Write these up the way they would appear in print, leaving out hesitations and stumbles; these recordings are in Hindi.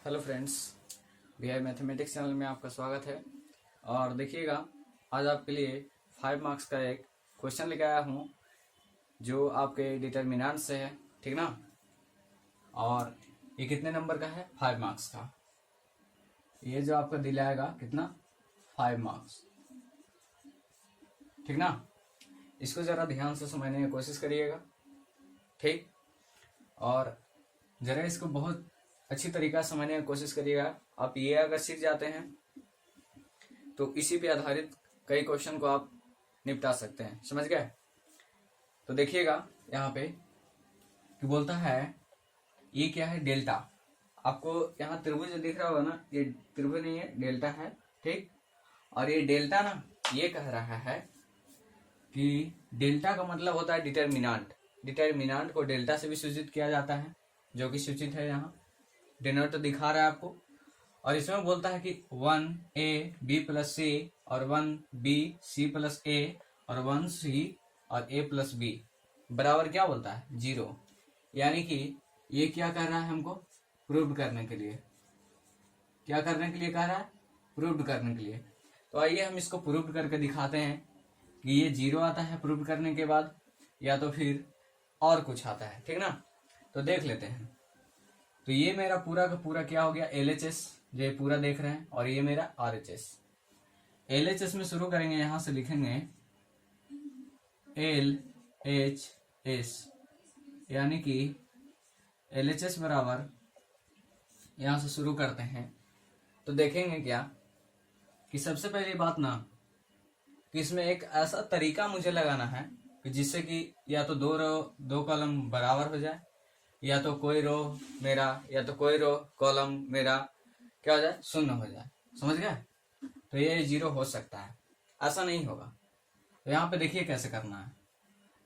Hello friends, BI mathematics channel में आपका स्वागत है। और देखिएगा, आज आपके लिए 5 मार्क्स का एक क्वेश्चन लेके आया हूँ जो आपके डिटर्मिनेंट से है, ठीक ना। और ये कितने नंबर का है? 5 मार्क्स का। ये जो आपका दिलाएगा कितना? 5 मार्क्स, ठीक ना। इसको ज़रा ध्यान से समझने की कोशिश करिएगा, ठीक। और ज़रा इसको बहुत अच्छी तरीका से समझने की कोशिश करिएगा। आप ये अगर सीख जाते हैं तो इसी पे आधारित कई क्वेश्चन को आप निपटा सकते हैं, समझ गए। तो देखिएगा यहाँ पे कि बोलता है ये क्या है? डेल्टा। आपको यहाँ त्रिभुज जो दिख रहा होगा ना, ये त्रिभुज नहीं है, डेल्टा है, ठीक। और ये डेल्टा ना, ये कह रहा है कि डेल्टा का मतलब होता है डिटर्मिनेंट। डिटर्मिनेंट को डेल्टा से भी सूचित किया जाता है, जो कि सूचित है यहाँ, डिनोट तो दिखा रहा है आपको। और इसमें बोलता है कि 1ab प्लस सी और 1b c प्लस a और 1c और a प्लस b बराबर क्या बोलता है? 0। यानी कि ये क्या कर रहा है हमको? प्रूव करने के लिए। क्या करने के लिए कह रहा है? प्रूव करने के लिए। तो आइए हम इसको प्रूव करके दिखाते हैं कि ये 0 आता है प्रूव करने के बाद, या तो फिर और कुछ आता है, ठीक ना। तो देख लेते हैं। तो ये मेरा पूरा का पूरा क्या हो गया? LHS, जो ये पूरा देख रहे हैं, और ये मेरा RHS। LHS में शुरू करेंगे, यहां से लिखेंगे LHS, यानी कि LHS बराबर, यहां से शुरू करते हैं। तो देखेंगे क्या कि सबसे पहली बात ना, कि इसमें एक ऐसा तरीका मुझे लगाना है कि जिससे कि या तो दो कॉलम बराबर हो जाए, या तो कोई रो मेरा या तो कोई रो कॉलम मेरा क्या हो जाए? शून्य हो जाए, समझ गए। तो ये 0 हो सकता है, ऐसा नहीं होगा। तो यहाँ पे देखिए कैसे करना है।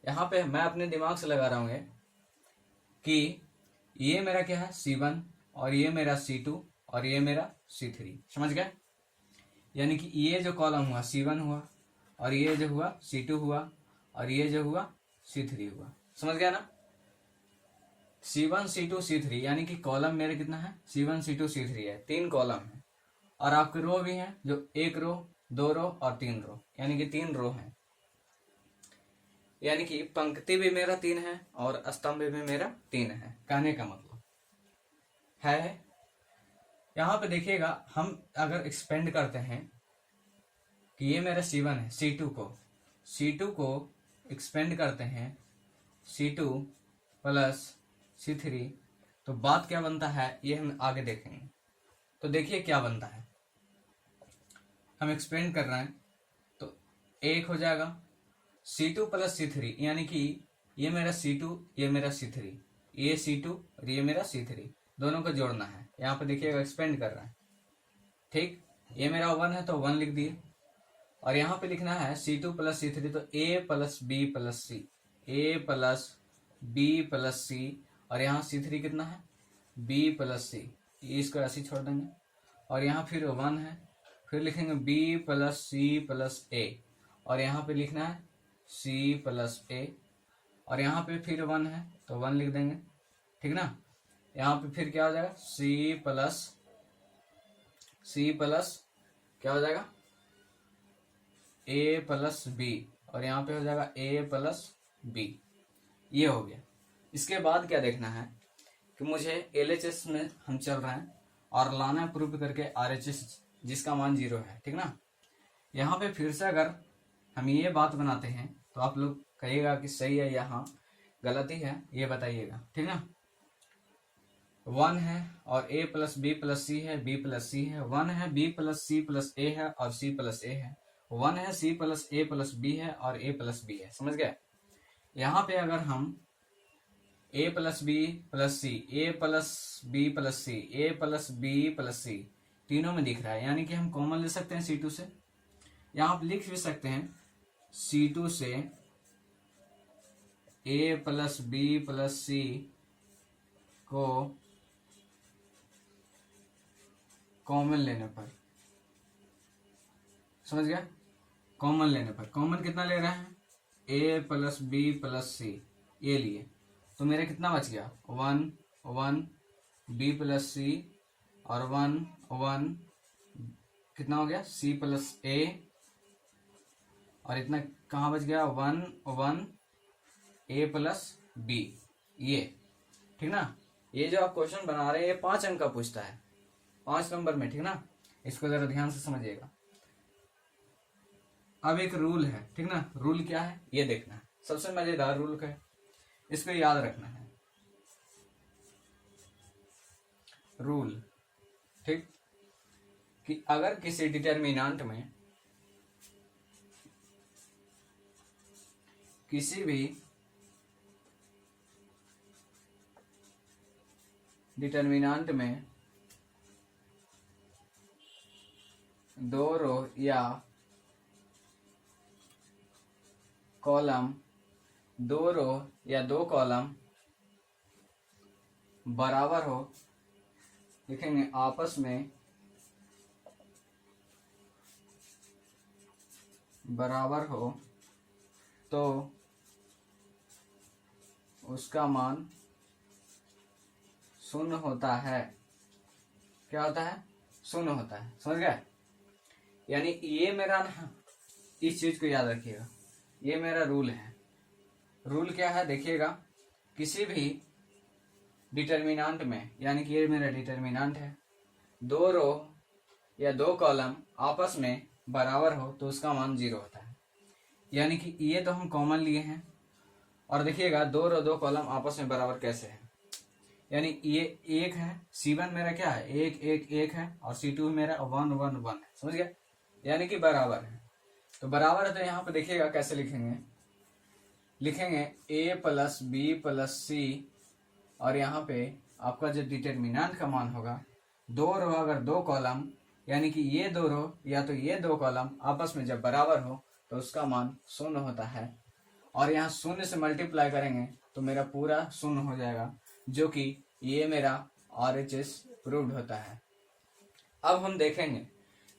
यहाँ पे मैं अपने दिमाग से लगा रहा हूँ कि ये मेरा क्या है? C1, और ये मेरा C2, और ये मेरा C3, समझ गए। यानी कि ये जो कॉलम हुआ C1 हुआ, और ये जो हुआ C2 हुआ, और ये जो हुआ C3 हुआ, समझ गया ना। C1 C2 C3, यानी कि कॉलम मेरे कितना है? C1 C2 C3 है, 3 कॉलम है। और आपके रो भी हैं, जो 1 रो 2 रो और 3 रो, यानी कि 3 रो हैं। यानी कि पंक्ति भी मेरा 3 है और स्तंभ भी मेरा 3 है, कहने का मतलब है। यहाँ पे देखिएगा, हम अगर एक्सपेंड करते हैं कि ये मेरा C1 है, C2 को एक्सपेंड करते हैं C2 प्लस C3, तो बात क्या बनता है ये हम आगे देखेंगे। तो देखिए क्या बनता है, हम एक्सपेंड कर रहे हैं तो 1 हो जाएगा C2 प्लस C3, यानी कि ये मेरा C2 ये मेरा C3, ये C2 और ये मेरा C3, दोनों को जोड़ना है। यहाँ पे देखिएगा एक्सपेंड कर रहा है, ठीक। ये मेरा 1 है तो 1 लिख दिए, और यहाँ पे लिखना है C2 प्लस C3, तो A plus B plus C, A plus B plus C, और यहाँ C3 कितना है? B प्लस C, इसको ऐसे छोड़ देंगे। और यहाँ फिर 1 है, फिर लिखेंगे B plus C plus A, और यहाँ पे लिखना है C प्लस A, और यहाँ पे फिर 1 है तो 1 लिख देंगे, ठीक ना। यहाँ पे फिर क्या हो जाएगा? C प्लस क्या हो जाएगा? A प्लस B, और यहाँ पे हो जाएगा A प्लस B। ये हो गया। इसके बाद क्या देखना है कि मुझे LHS में हम चल रहे हैं और लाना है प्रूव करके RHS, जिसका मान 0 है, ठीक ना। यहाँ पे फिर से अगर हम ये बात बनाते हैं तो आप लोग कहिएगा कि सही है या हाँ गलती है, ये बताइएगा, ठीक ना। 1 है और A plus B plus C है, B प्लस C है, 1 है B plus C plus A है और C प्लस A है, 1 है C plus A plus B है और A प्लस B है, समझ गए। यहाँ पे अगर हम A plus B plus C, A plus B plus C, A plus B plus C, तीनों में दिख रहा है, यानी कि हम कॉमन ले सकते हैं C2 से। यहाँ आप लिख भी सकते हैं C2 से A plus B plus C को कॉमन लेने पर, समझ गया। कॉमन लेने पर, कॉमन कितना ले रहे हैं? A plus B plus C, ये लिए, तो मेरा कितना बच गया? 1 1 B प्लस C और 1 1 कितना हो गया C प्लस A, और इतना कहाँ बच गया 1 1 A प्लस B, ये ठीक ना। ये जो आप क्वेश्चन बना रहे हैं ये 5 अंक का पूछता है, 5 नंबर में, ठीक ना। इसको जरा ध्यान से समझिएगा। अब एक रूल है, ठीक ना। रूल क्या है ये देखना है, सबसे मजेदार रूल का है, इसको याद रखना है। रूल, ठीक, कि अगर किसी डिटर्मिनेंट में किसी भी डिटर्मिनेंट में 2 रो या कॉलम, 2 रो या 2 कॉलम बराबर हो, लिखेंगे आपस में बराबर हो, तो उसका मान शून्य होता है। क्या होता है? शून्य होता है। समझ गए? यानी ये मेरा ना, इस चीज को याद रखिएगा, ये मेरा रूल है। रूल क्या है देखिएगा, किसी भी डिटर्मिनेंट में, यानी कि ये मेरा डिटर्मिनेंट है, 2 रो या 2 कॉलम आपस में बराबर हो तो उसका मान 0 होता है। यानी कि ये तो हम कॉमन लिए हैं, और देखिएगा 2 रो 2 कॉलम आपस में बराबर कैसे है। यानी ये 1 है, C1 मेरा क्या है 1 1 1 है, और C2 मेरा 1 1 1 है। समझ गए? यानी कि बराबर है। तो बराबर है तो यहाँ पे देखिएगा कैसे लिखेंगे, लिखेंगे A plus B plus C, और यहाँ पे आपका जो डिटर्मिनेंट का मान होगा, 2 रो अगर 2 कॉलम, यानी कि ये 2 रो या तो ये 2 कॉलम आपस में जब बराबर हो तो उसका मान शून्य होता है। और यहाँ शून्य से मल्टीप्लाई करेंगे तो मेरा पूरा शून्य हो जाएगा, जो कि ये मेरा RHS प्रूव्ड होता है। अब हम देखेंगे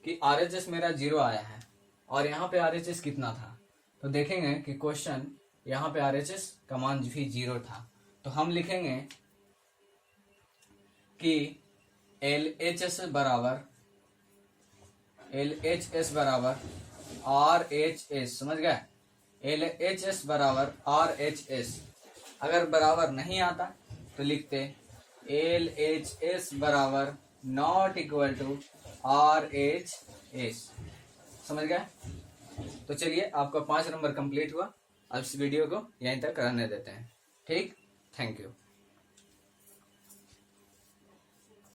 कि RHS मेरा 0 आया है और यहाँ पे RHS कितना था। तो देखेंगे कि क्वेश्चन यहाँ पे RHS का मान भी 0 था, तो हम लिखेंगे कि LHS बराबर RHS। समझ गए? LHS बराबर RHS। अगर बराबर नहीं आता तो लिखते LHS बराबर नॉट इक्वल टू RHS। समझ गए? तो चलिए, आपका 5 नंबर कंप्लीट हुआ। अब इस वीडियो को यहीं तक रहने देते हैं। ठीक, थैंक यू।